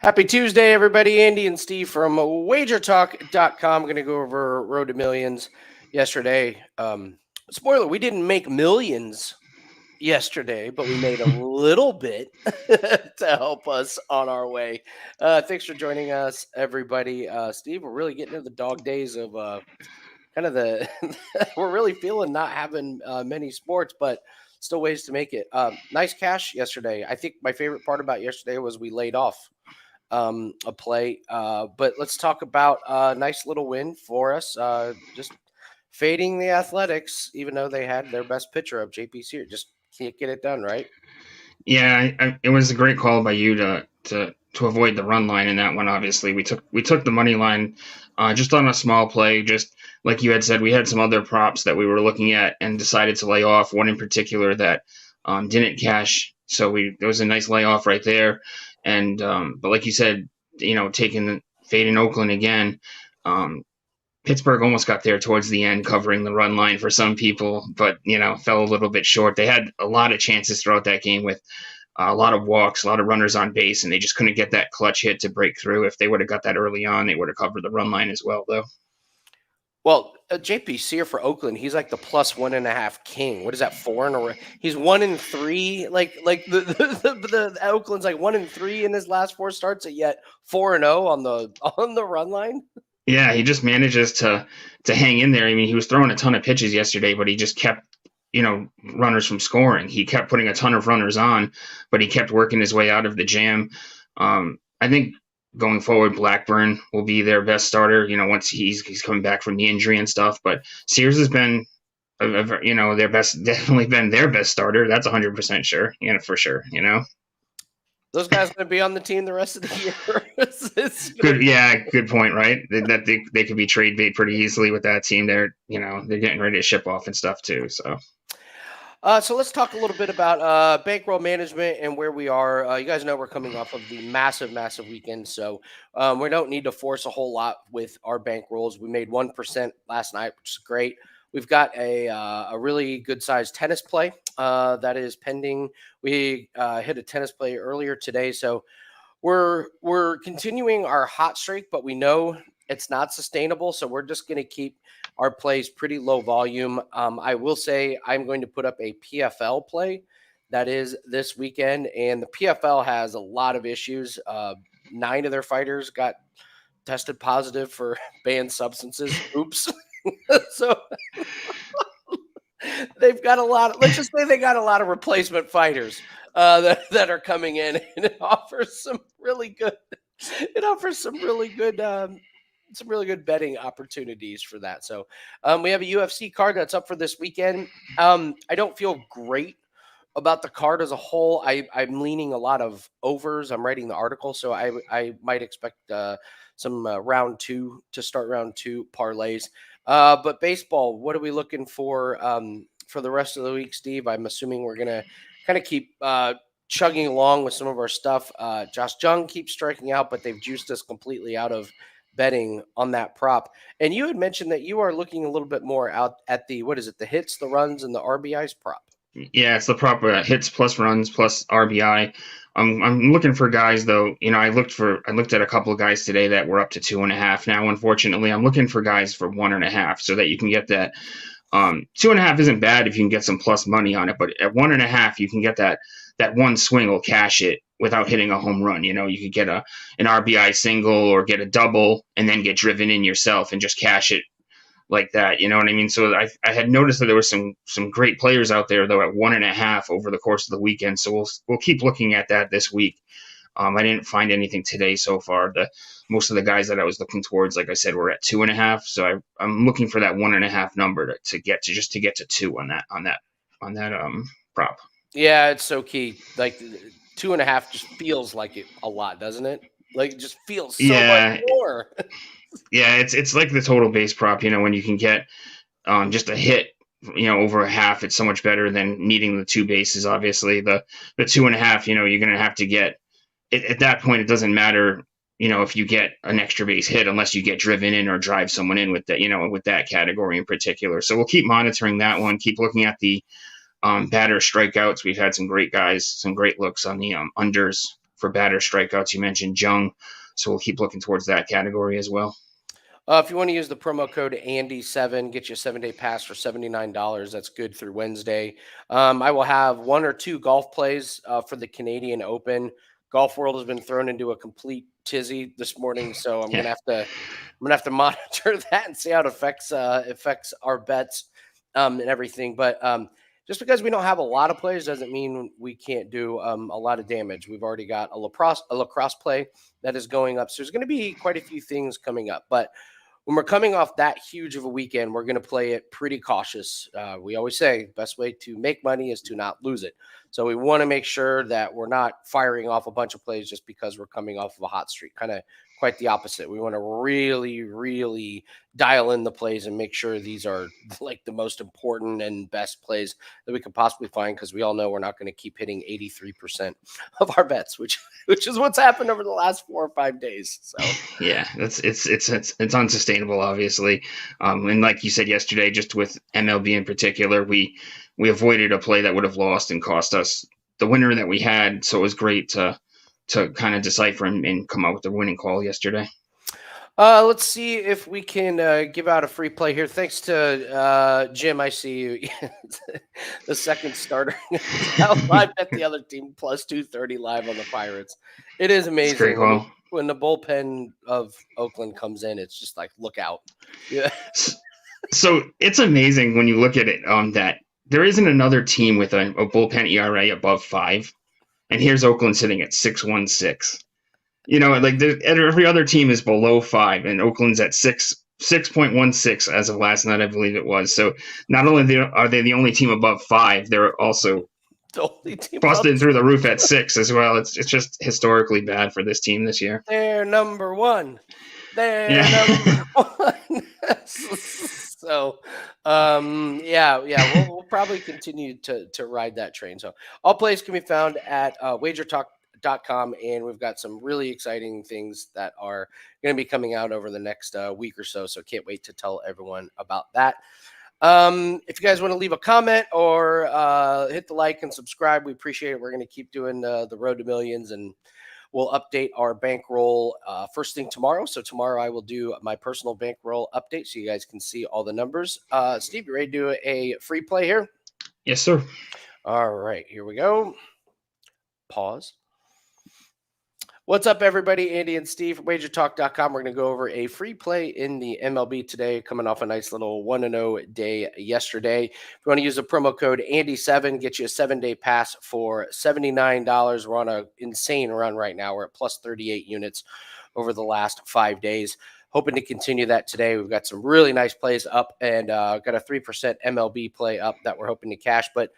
Happy Tuesday, everybody. Andy and Steve from wagertalk.com. Going to go over Road to Millions yesterday. Spoiler, we didn't make millions yesterday, but we made a little bit to help us on our way. Thanks for joining us, everybody. Steve, we're really getting into the dog days of kind of the, we're really feeling not having many sports, but still ways to make it. Nice cash yesterday. I think my favorite part about yesterday was we laid off a play. But let's talk about a nice little win for us. Just fading the Athletics, even though they had their best pitcher up, JP Sear. Just can't get it done, right? Yeah, it was a great call by you to avoid the run line in that one. Obviously, we took the money line just on a small play. Just like you had said, we had some other props that we were looking at and decided to lay off. One in particular that didn't cash, so there was a nice layoff right there. And but like you said, taking the fade in Oakland again. Pittsburgh almost got there towards the end, covering the run line for some people, but fell a little bit short. They had a lot of chances throughout that game with a lot of walks, a lot of runners on base, and they just couldn't get that clutch hit to break through. If they would have got that early on, they would have covered the run line as well, though. Well, JP Sear for Oakland, he's like the +1.5 king. What is that, 4 in a row? He's 1-3. Like the Oakland's like 1-3 in his last 4 starts, and yet 4-0 on the run line. Yeah, he just manages to hang in there. I mean, he was throwing a ton of pitches yesterday, but he just kept runners from scoring. He kept putting a ton of runners on, but he kept working his way out of the jam. I think going forward, Blackburn will be their best starter. Once he's coming back from the injury and stuff. But Sears has been, their best, definitely been their best starter. That's 100% sure. For sure. Those guys going to be on the team the rest of the year. Good, yeah, good point, right? That they could be trade bait pretty easily with that team. They're getting ready to ship off and stuff too. So let's talk a little bit about bankroll management and where we are. You guys know we're coming off of the massive weekend, so we don't need to force a whole lot with our bankrolls. We made 1% last night, which is great. We've got a really good sized tennis play that is pending. We hit a tennis play earlier today, so we're continuing our hot streak, but we know it's not sustainable, so we're just going to keep our plays pretty low volume. I will say I'm going to put up a PFL play that is this weekend, and the PFL has a lot of issues. 9 of their fighters got tested positive for banned substances. Oops. So they've got a lot. Let's just say they got a lot of replacement fighters that are coming in, and it offers some really good. It offers some really good betting opportunities for that. So we have a UFC card that's up for this weekend. I don't feel great about the card as a whole. I'm leaning a lot of overs. I'm writing the article, so I might expect some round 2 to start round 2 parlays. But baseball, what are we looking for the rest of the week, Steve? I'm assuming we're going to kind of keep chugging along with some of our stuff. Josh Jung keeps striking out, but they've juiced us completely out of betting on that prop. And you had mentioned that you are looking a little bit more out at the hits, the runs, and the RBIs prop. Yeah, it's the prop hits plus runs plus RBI. I'm looking for guys though. I looked at a couple of guys today that were up to 2.5. Now, unfortunately, I'm looking for guys for 1.5 so that you can get that. 2.5 isn't bad if you can get some plus money on it, but at 1.5 you can get that one swing will cash it without hitting a home run. You could get an RBI single or get a double and then get driven in yourself and just cash it like that. You know what I mean? So I had noticed that there were some great players out there though at 1.5 over the course of the weekend. So we'll keep looking at that this week. I didn't find anything today so far. Most of the guys that I was looking towards, like I said, were at 2.5. So I'm looking for that 1.5 number to get to 2 on that prop. Yeah, it's so key. Like 2.5 just feels like it a lot, doesn't it? Like it just feels so much more. Yeah, it's like the total base prop. When you can get just a hit, over a half, it's so much better than needing the 2 bases. Obviously, the 2.5, you're going to have to get. At that point, it doesn't matter, if you get an extra base hit unless you get driven in or drive someone in with that, with that category in particular. So we'll keep monitoring that one. Keep looking at the batter strikeouts. We've had some great guys, some great looks on the unders batter strikeouts. You mentioned Jung, so we'll keep looking towards that category as well. If you want to use the promo code Andy7, get you a 7-day pass for $79. That's good through Wednesday. I will have 1 or 2 golf plays for the Canadian Open. Golf World has been thrown into a complete tizzy this morning, so I'm gonna have to monitor that and see how it affects our bets and everything. But just because we don't have a lot of plays doesn't mean we can't do a lot of damage. We've already got a lacrosse play that is going up, so there's going to be quite a few things coming up. But when we're coming off that huge of a weekend, we're going to play it pretty cautious. We always say the best way to make money is to not lose it. So we want to make sure that we're not firing off a bunch of plays just because we're coming off of a hot streak. Kind of quite the opposite. We want to really, really dial in the plays and make sure these are like the most important and best plays that we could possibly find, because we all know we're not going to keep hitting 83% of our bets, which is what's happened over the last 4 or 5 days. So yeah, it's unsustainable, obviously. And like you said yesterday, just with MLB in particular, we avoided a play that would have lost and cost us the winner that we had. So it was great to kind of decipher and come up with the winning call yesterday. Let's see if we can give out a free play here. Thanks to Jim. I see you. The second starter live at the other team, plus 230 live on the Pirates. It is amazing when the bullpen of Oakland comes in. It's just like, look out. Yeah. So it's amazing when you look at it that there isn't another team with a bullpen ERA above 5. And here's Oakland sitting at 6.16. Like every other team is below 5, and Oakland's at 6.16 as of last night, I believe it was. So not only are they the only team above 5, they're also the only team busted through the roof at 6 as well. It's just historically bad for this team this year. They're number 1. Number 1. So, we'll probably continue to ride that train. So all plays can be found at wagertalk.com, and we've got some really exciting things that are going to be coming out over the next week or so. So can't wait to tell everyone about that. If you guys want to leave a comment or hit the like and subscribe, we appreciate it. We're going to keep doing the Road to Millions, and we'll update our bankroll first thing tomorrow. So tomorrow I will do my personal bankroll update so you guys can see all the numbers. Steve, you ready to do a free play here? Yes, sir. All right, here we go. Pause. What's up, everybody? Andy and Steve from wagertalk.com. We're going to go over a free play in the MLB today, coming off a nice little 1-0 day yesterday. If you want to use the promo code Andy7, get you a 7-day pass for $79. We're on an insane run right now. We're at plus 38 units over the last 5 days. Hoping to continue that today. We've got some really nice plays up, and got a 3% MLB play up that we're hoping to cash. But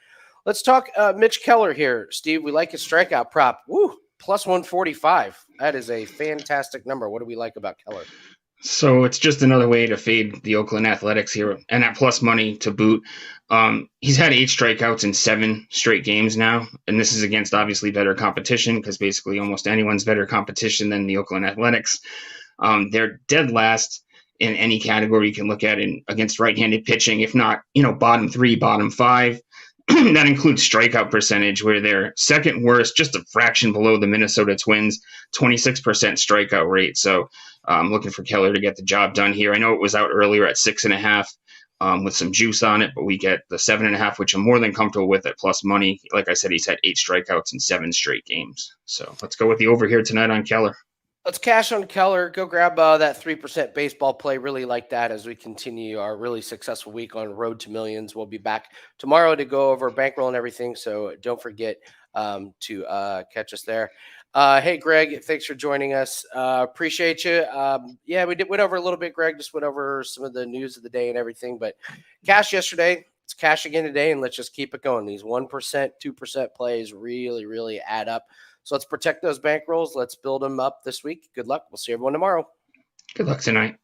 let's talk Mitch Keller here. Steve, we like his strikeout prop. Woo! Plus 145. That is a fantastic number. What do we like about Keller? So it's just another way to fade the Oakland Athletics here, and at plus money to boot. He's had 8 strikeouts in 7 straight games now, and this is against obviously better competition, because basically almost anyone's better competition than the Oakland Athletics. They're dead last in any category you can look at against right-handed pitching, if not, bottom 3, bottom 5. That includes strikeout percentage, where they're second worst, just a fraction below the Minnesota Twins, 26% strikeout rate. So I'm looking for Keller to get the job done here. I know it was out earlier at 6.5 with some juice on it, but we get the 7.5, which I'm more than comfortable with at plus money. Like I said, he's had 8 strikeouts in 7 straight games. So let's go with the over here tonight on Keller. Let's cash on Keller. Go grab that 3% baseball play. Really like that as we continue our really successful week on Road to Millions. We'll be back tomorrow to go over bankroll and everything. So don't forget to catch us there. Hey, Greg, thanks for joining us. Appreciate you. Went over a little bit, Greg. Just went over some of the news of the day and everything. But cash yesterday. It's cash again today, and let's just keep it going. These 1%, 2% plays really, really add up. So let's protect those bankrolls. Let's build them up this week. Good luck. We'll see everyone tomorrow. Good luck tonight.